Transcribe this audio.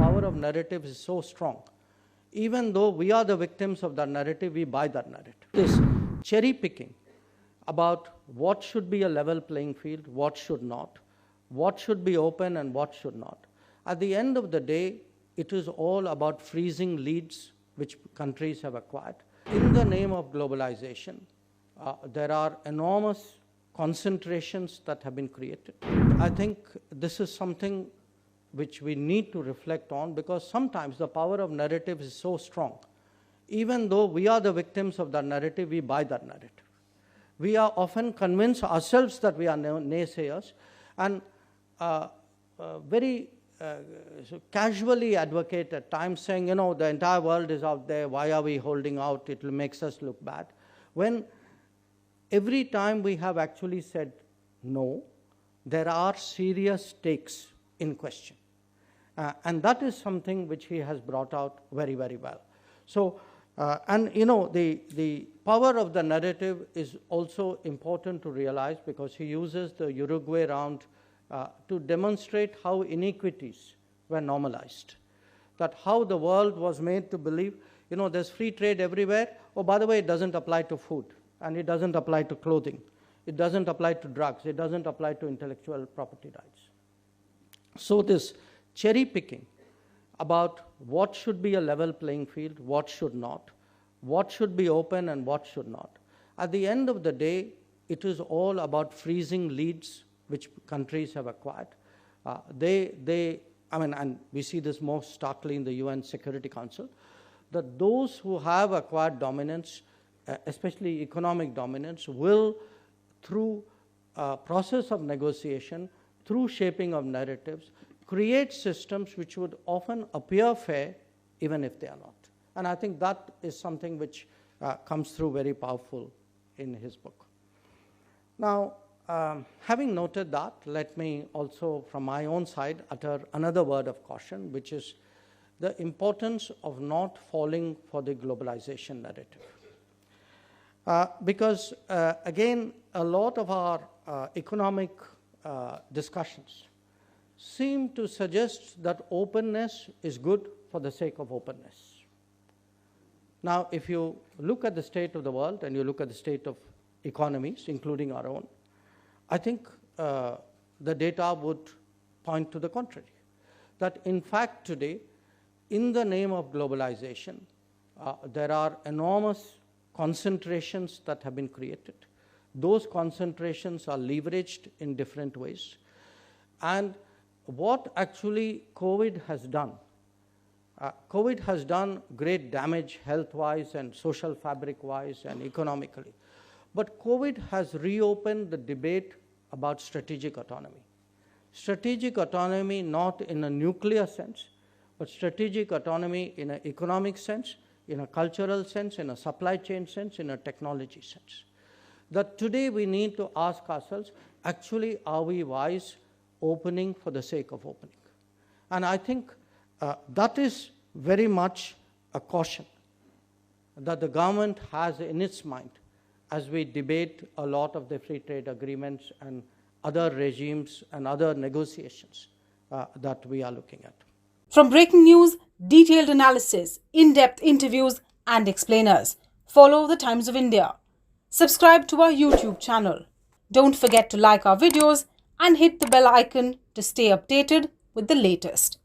power of narrative is so strong. Even though we are the victims of that narrative, we buy that narrative. This cherry picking about what should be a level playing field, what should not, what should be open and what should not. At the end of the day, it is all about freezing leads which countries have acquired. In the name of globalization, there are enormous concentrations that have been created. I think this is something which we need to reflect on, because sometimes the power of narrative is so strong. Even though we are the victims of that narrative, we buy that narrative. We are often convinced ourselves that we are naysayers, and very casually advocate at times, saying, you know, the entire world is out there, why are we holding out, it makes us look bad. When every time we have actually said no, there are serious stakes in question. And that is something which he has brought out very, very well. So, and you know, the power of the narrative is also important to realize, because he uses the Uruguay round to demonstrate how inequities were normalized. That how the world was made to believe, you know, there's free trade everywhere. Oh, by the way, it doesn't apply to food, and it doesn't apply to clothing. It doesn't apply to drugs. It doesn't apply to intellectual property rights. So this cherry picking about what should be a level playing field, what should not, what should be open and what should not. At the end of the day, it is all about freezing leads which countries have acquired. And we see this most starkly in the UN Security Council, that those who have acquired dominance, especially economic dominance, will, through a process of negotiation, through shaping of narratives, create systems which would often appear fair, even if they are not. And I think that is something which comes through very powerful in his book. Now, having noted that, let me also, from my own side, utter another word of caution, which is the importance of not falling for the globalization narrative. Because, again, a lot of our economic discussions seem to suggest that openness is good for the sake of openness. Now, if you look at the state of the world and you look at the state of economies, including our own, I think the data would point to the contrary. That in fact today, in the name of globalization, there are enormous concentrations that have been created. Those concentrations are leveraged in different ways. And what actually COVID has done great damage health-wise and social fabric-wise and economically. But COVID has reopened the debate about strategic autonomy. Strategic autonomy not in a nuclear sense, but strategic autonomy in an economic sense, in a cultural sense, in a supply chain sense, in a technology sense. That today we need to ask ourselves, actually, are we wise opening for the sake of opening? And I think that is very much a caution that the government has in its mind as we debate a lot of the free trade agreements and other regimes and other negotiations that we are looking at. From breaking news, detailed analysis, in-depth interviews and explainers, follow the Times of India. Subscribe to our YouTube channel. Don't forget to like our videos and hit the bell icon to stay updated with the latest.